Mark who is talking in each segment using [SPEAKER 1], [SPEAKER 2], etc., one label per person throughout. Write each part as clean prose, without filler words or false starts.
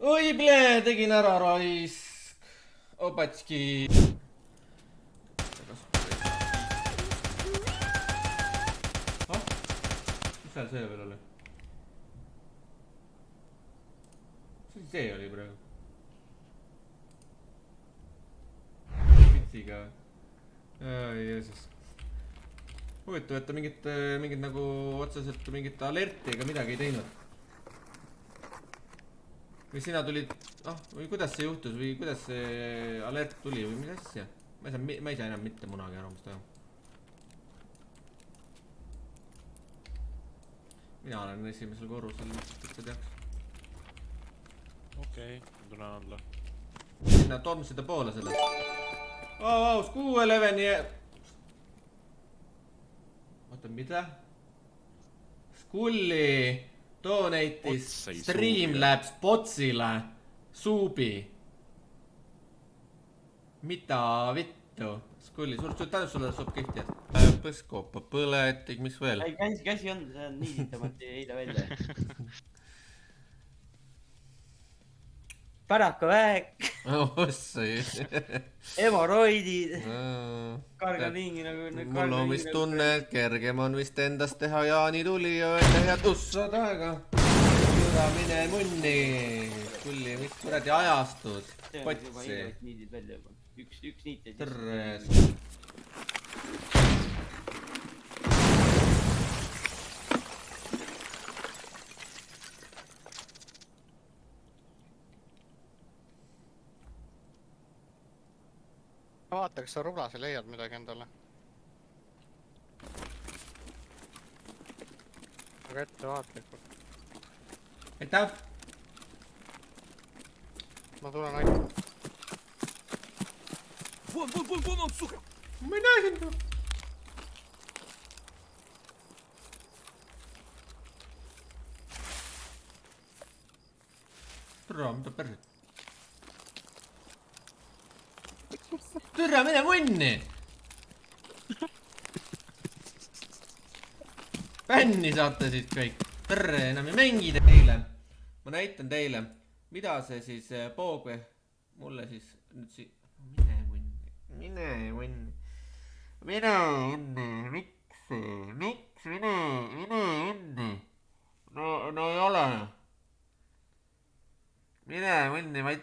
[SPEAKER 1] oi plee, tegin ära raisk. Opatski. Mis seal see veel oli? See oli praegu. Pitsiga. Jeesus. Huvitav, et ta mingit nagu otseselt mingit alerti ega midagi ei teinud. Või sina tulid, või kuidas see juhtus või kuidas see alert tuli või mis asja? Ma ei saa enam mitte munagi aru, mis toimub. Mina olen esimesel korrusel, et sa teaks.
[SPEAKER 2] Okei, ma tulen alla.
[SPEAKER 1] Sinna tormsida poole sellest. Skuu 11. Oota, mida? Skulli donate'is Streamlabs botsile suubi. Mida vittu? Skulli, tänu sulle saab kihti. Põskoopa, põletik, mis veel?
[SPEAKER 3] Käsi on, see on niisitamati eile välja. Pärakuväek.
[SPEAKER 1] Ossai.
[SPEAKER 3] Hemoroidid. Kargan ringi nagu...
[SPEAKER 1] Mul on vist tunne, et kergem on vist endast teha Jaani tuli ja öelda head ussad aega. Jura mine munni. Kulli, mis kuradi ajastud. Potsi.
[SPEAKER 3] Niidid välja juba. Üks niit ja
[SPEAKER 1] Tõrres.
[SPEAKER 4] Vaata, kas sa rublase leiad midagi endale. Aga ettevaatlikult.
[SPEAKER 1] Aitäh!
[SPEAKER 4] Ma tulen aitama.
[SPEAKER 2] Von, suka!
[SPEAKER 1] Ma ei näe sind! Türa, mida perset? Türa, mine munni! Bänni saate siit kõik. Tõrre, enam ei mängi teile. Ma näitan teile, mida see siis poog või mulle siis nüüd siin... Mine munni. Miks, mine munni. No ei ole. Mine munni, ma ei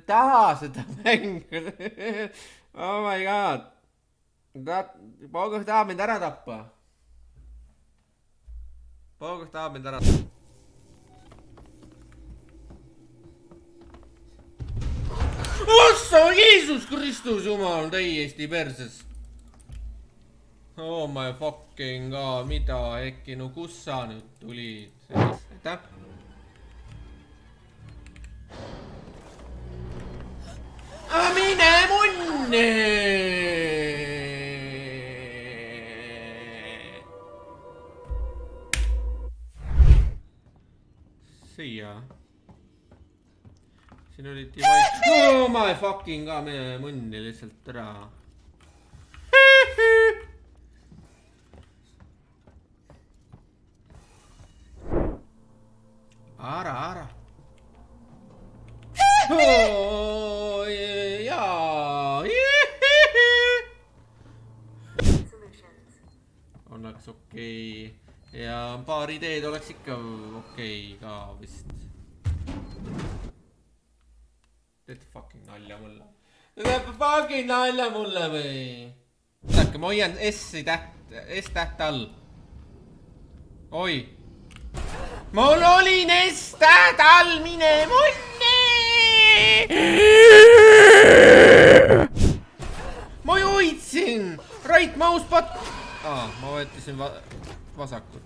[SPEAKER 1] taha seda mängu. Oh my god. Poogos tahab mind ära tappa. Poogos tahab mind ära tappa. Ossa, Jeesus Kristus, jumal on täiesti perses. Oh my fucking god, mida äkki, no kus sa nüüd tulid? Aitäh. Mine munni! Siia. Siin oli device. Oh my fucking god, mine munni lihtsalt ära. Ara. Oh, jaa. Oleks okei. Ja paar ideed oleks ikka okei ka vist. Teete fucking nalja mulle. Teete fucking nalja mulle või? Vaadake, ma hoian S-täht all. Oi. Mul olin S-täht all, mine munni! Ma ju hoidsin! Right mouse button! Ma võetisin vasakut.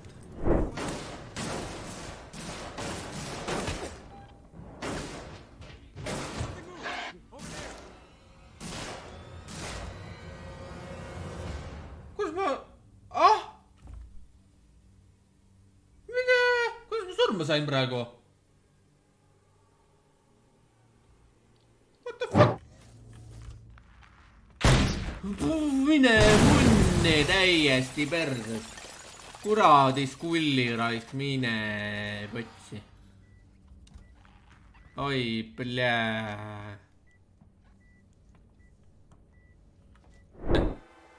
[SPEAKER 1] Kus ma... Mine... Kuidas ma surma sain praegu? What the fuck? Mine munni täiesti perses. Kuradi skulli raik, mine potsi. oi , plää .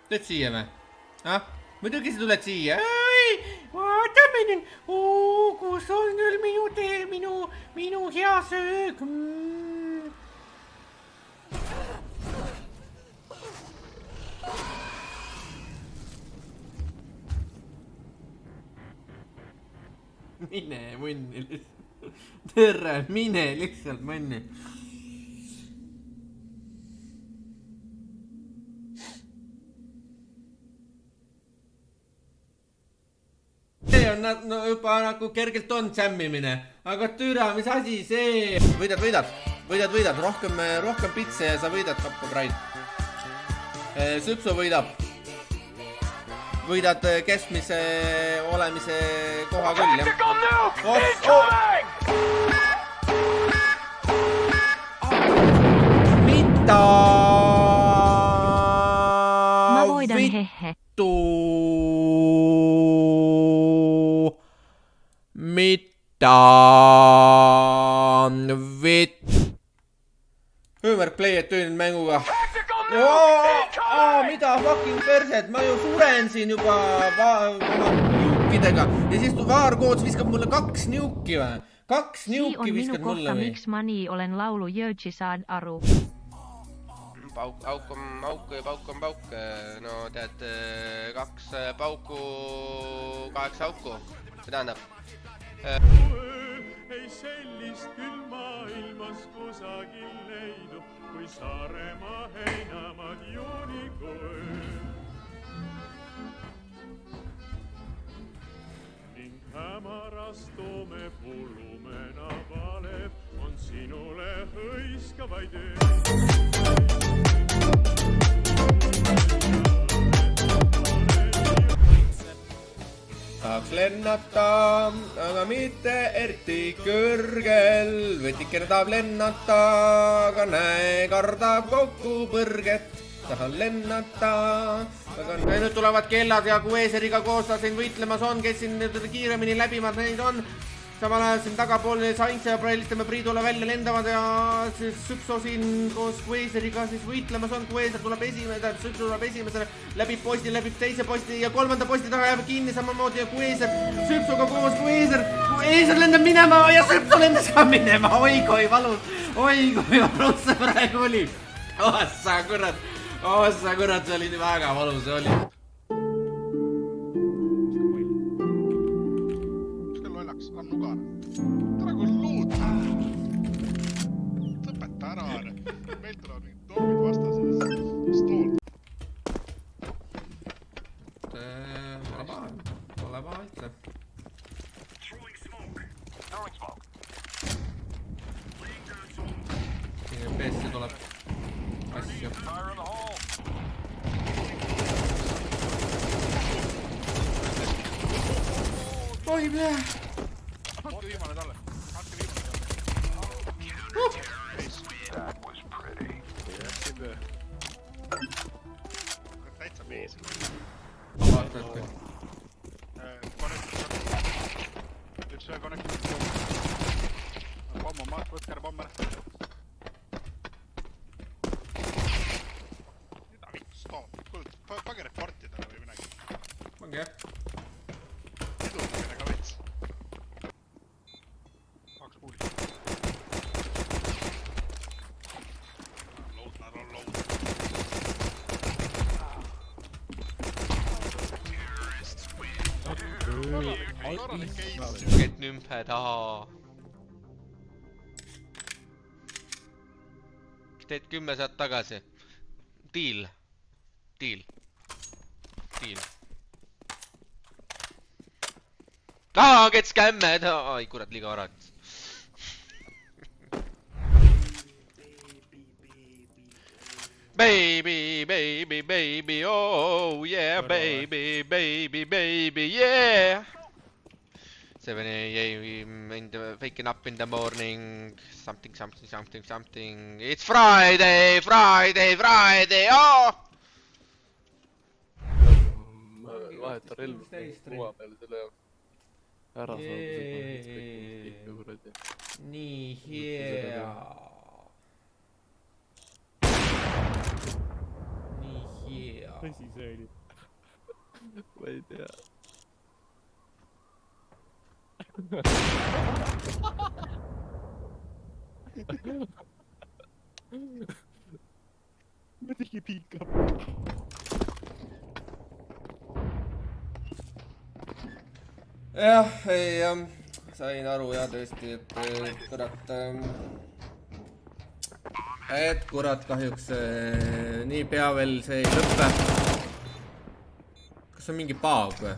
[SPEAKER 1] Tuled siia või ? Muidugi sa tuled siia . Vaata minu , kus on küll minu tee , minu hea söög . Mine munni lihtsalt . Tere , mine lihtsalt munni . See on no, juba nagu kergelt on sämmimine , aga türa , mis asi see ? võidad , rohkem pitse ja sa võidad Kappa Pride . Süpsu võidab . võidad keskmise olemise koha küll , jah . Mitä ?
[SPEAKER 5] Ma voidan hehe .
[SPEAKER 1] Mitä Hõõmärk play'd töönud mänguga . Mida fucking perset , ma ju suren siin juba oma niukidega ja siis vaarkoots viskab mulle 2 niuki või ? 2 niuki viskad mulle või ?
[SPEAKER 5] Miks ma nii olen laulu Jõudsi saad aru?
[SPEAKER 6] Auk on pauk . No tead , 2 pauku , 8 auku . See tähendab ?
[SPEAKER 2] Ei sellist küll maailmas kusagil leidu, kui Saaremaa heinamaad juunikuöö. Ning hämaras toome pulumena valeb, on sinule hõiskavaid
[SPEAKER 1] tahaks lennata , aga mitte eriti kõrgel . Võtikene tahab lennata , aga näe , kardab kokkupõrget . tahan lennata , aga nüüd tulevad kellad ja Kueseriga koos siin võitlemas on , kes siin kiiremini läbimad neid on . samal ajal siin tagapool Saintse ja helistame Priidule välja lendavad ja siis Süpso siin koos Kueseriga siis võitlemas on . Kueser tuleb esimene , Süpso tuleb esimesele , läbib posti , läbib teise posti ja 3. posti taga jääb kinni samamoodi ja Kueser , Süpsoga koos Kueser lendab minema ja Süpso lendas ka minema . oi kui valus see praegu oli . sa kurat , see oli väga valus , see oli .
[SPEAKER 4] on nugane . Tere kui luud . Lõpeta ära . Meil tulevad mingid tormid vastased . Stool .
[SPEAKER 1] Pole paha üldse . siin PC tuleb asju . oi , plee .
[SPEAKER 4] Andke viimane talle . Täitsa mees .
[SPEAKER 1] vaatate .
[SPEAKER 4] Üks ühe connecti . Pomm on maak , võtke ära pomm ära . Mida vittu stoop ? Page reportidele või midagi .
[SPEAKER 1] ongi jah .
[SPEAKER 4] Sidumine ka vets . 2 puuli . Loudnar on loud . Korralik case .
[SPEAKER 6] Get nümpe taha . Teed 10 saad tagasi . Deal . Get skämmed . Ai kurat , liiga vara . Baby, oh yeah, baby, yeah. 7 a.m. Waking up in the morning. Something. It's Friday, oh!
[SPEAKER 2] Vaheta relv kuva peale selle ära saada seda kuradi .
[SPEAKER 1] nii hea. nii hea.
[SPEAKER 2] Tõsi see oli?
[SPEAKER 7] Ma ei tea.
[SPEAKER 2] Ma tegin piikab.
[SPEAKER 1] jah, ei sain aru ja tõesti, et kurat kahjuks niipea veel see ei lõppe. Kas on mingi baag või?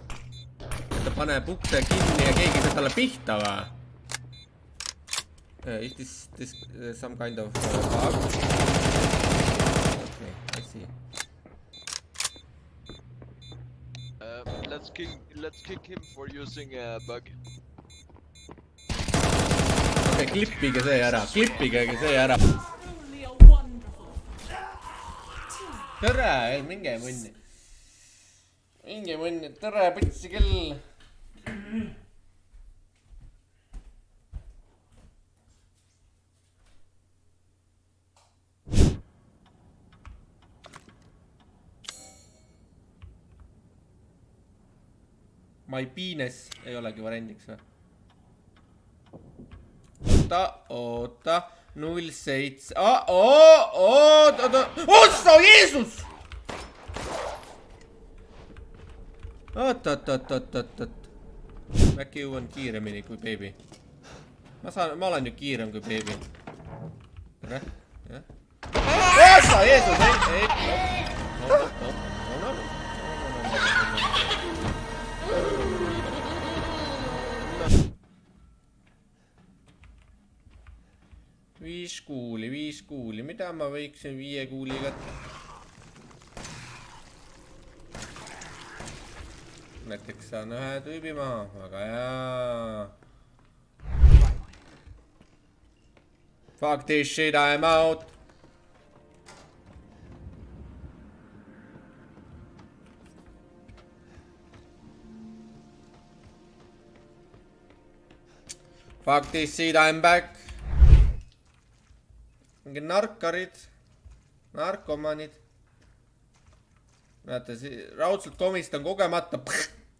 [SPEAKER 1] Ta paneb ukse kinni ja keegi saab talle pihta või? Is this some kind of bug? Okay, I see.
[SPEAKER 7] Let's kick him for using a bug.
[SPEAKER 1] Okay, klippige see ära, see ära. Tere, minge munni. Minge munni, tere, putsi küll. My penis ei olegi variandiks või? Oota, 07. Oota, Jeesus! Oot. Äkki jõuan kiiremini kui beebi. Ma olen ju kiirem kui beebi. Tere, jah. Oota, Jeesus, ei. Viis kuuli, mida ma võiksin 5 kuuliga? Näiteks saan ühe tüübi maha, aga jaa. Fuck this shit, I'm out. Fuck this shit, I'm back. Mingi narkarid, narkomanid. Näete, raudselt komistan kogemata.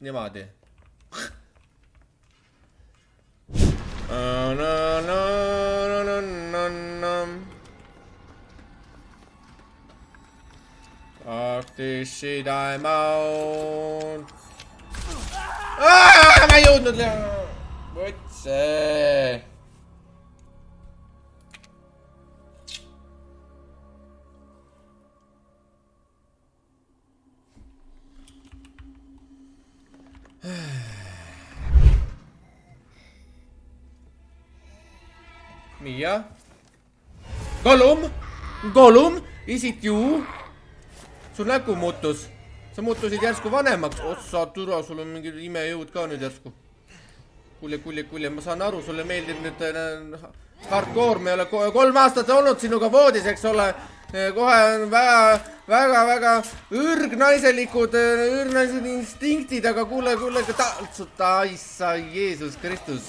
[SPEAKER 1] Niimoodi. Fuck this shit, I'm out. Ma ei jõudnud. Võtse. Mia. Gollum, is it you? Sul nägu muutus. Sa muutusid järsku vanemaks. Otsa türa, sul on mingi imejõud ka nüüd järsku. Kuule, ma saan aru, sulle meeldib nüüd hardcore. Me ei ole 3 aastat olnud sinuga voodis, eks ole. Kohe on väga ürgnaiselikud instinktid, aga kuule, taissa Jeesus Kristus.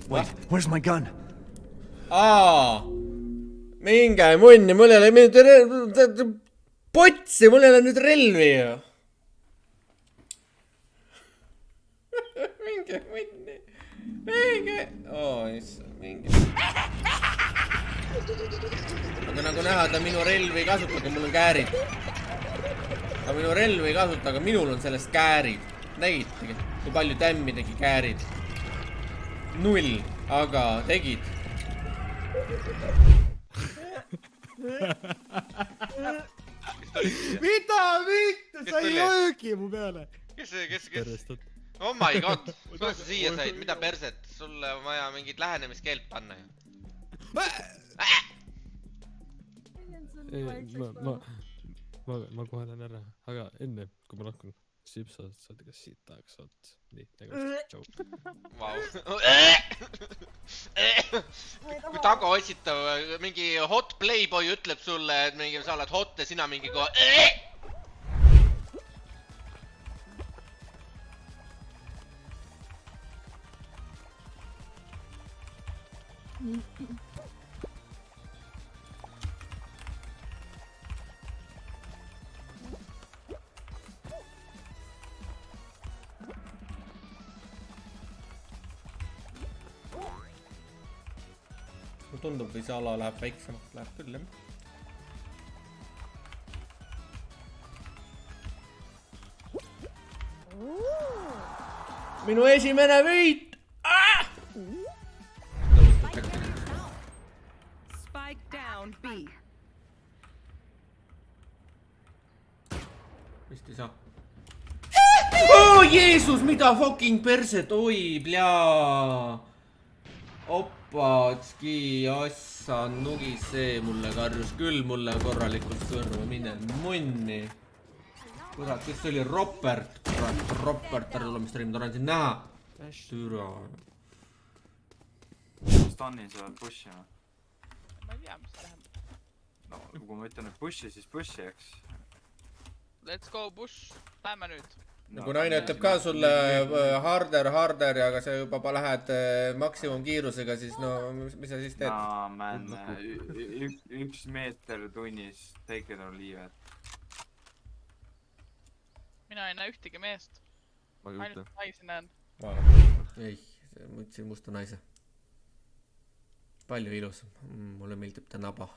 [SPEAKER 8] Wait, where's my gun?
[SPEAKER 1] Minge munni, mul ei ole potsi, mul ei ole nüüd relvi ju. Minge munni. Minge. Aga nagu näha, ta minu relvi ei kasuta, kui mul on käärid. Ta minu relvi ei kasuta, aga minul on sellest käärid. Nägitegi, kui palju tämmi tegi käärid. 0, aga tegid.
[SPEAKER 9] Mida vittu, sa ei löögi mu peale.
[SPEAKER 6] Kes? Oh my god, kuidas sa siia said, mida perset? Sulle on vaja mingit lähenemiskeelt panna ju.
[SPEAKER 2] Ma kohe lähen ära, aga enne kui ma lahkun Sipsad, saad ka siit tahaks oot. Nii, tšau.
[SPEAKER 6] Kui tagaotsitav mingi hot playboy ütleb sulle, et mingi sa oled hot ja sina mingi kohe
[SPEAKER 1] mulle tundub, või see ala läheb väiksemaks, läheb küll jah. Minu esimene võit!
[SPEAKER 8] Spike down B.
[SPEAKER 1] Vist ei saa. Oh Jeesus, mida fucking perset, oi plaa. Opatski, assa, nugis see mulle karjus küll mulle korralikult kõrva, mine munni. Kurat, kes see oli? Ropert, kurat, Ropert, ära tule, mis ta oli, ma tahan siin näha. Türa.
[SPEAKER 10] Stani sa pushi või?
[SPEAKER 7] Ma ei tea, mis see tähendab.
[SPEAKER 10] No, kui ma ütlen, et pushi, siis pushi, eks.
[SPEAKER 7] Let's go, push. Lähme nüüd.
[SPEAKER 1] No, kui naine ütleb ka sulle harder ja aga sa juba lähed maksimumkiirusega, siis no, mis sa siis teed?
[SPEAKER 10] No, man, 1 meeter tunnis, take it or leave it.
[SPEAKER 7] Mina ei näe ühtegi meest. Ainult naisi näen.
[SPEAKER 1] Ei, mõtlesin musta naise. Palju ilus. Mulle meeldib ta naba.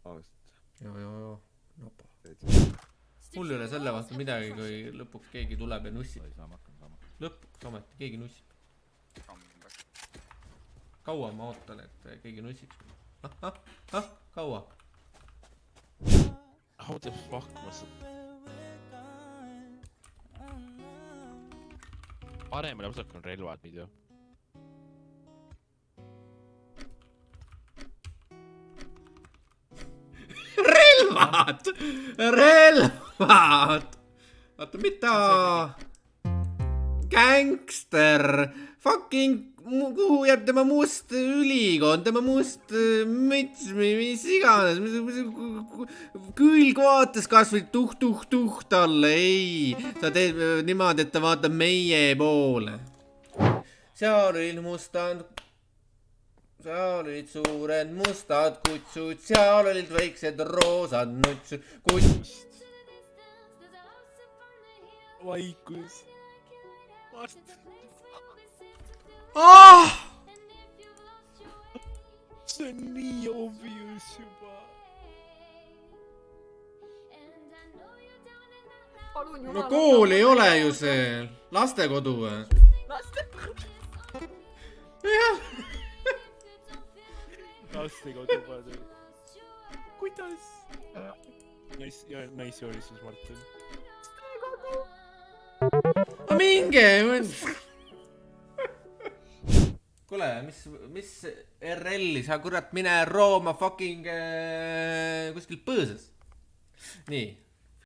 [SPEAKER 1] Joo, naba. Mul ei ole selle vastu midagi, kui lõpuks keegi tuleb ja nussib. Lõpuks ometi, keegi nussib. Kaua ma ootan, et keegi nussiks. Kaua?
[SPEAKER 2] How the fuck ma seda... Paremal ja vasakul on relvad nüüd ju. Relvad! Oota, mida? Gangster! Fucking, kuhu jääb tema must ülikond, tema must müts, mis iganes, külgvaates kasvõi tuh talle, ei. Sa teed niimoodi, et ta vaatab meie poole. Seal olid mustad, seal olid suured mustad kutsud, seal olid väiksed roosad nutsud, kutsud. Vaikus. Mart. See on nii obvious juba.
[SPEAKER 1] No kool ei ole ju see. Lastekodu või? Lastekodu. Jah.
[SPEAKER 2] Lastekodu padel. Kuidas? Nice joonisus, Martin.
[SPEAKER 1] Minge! Kuule, mis RL-i sa kurat mine Rooma fucking kuskil põõsas. Nii.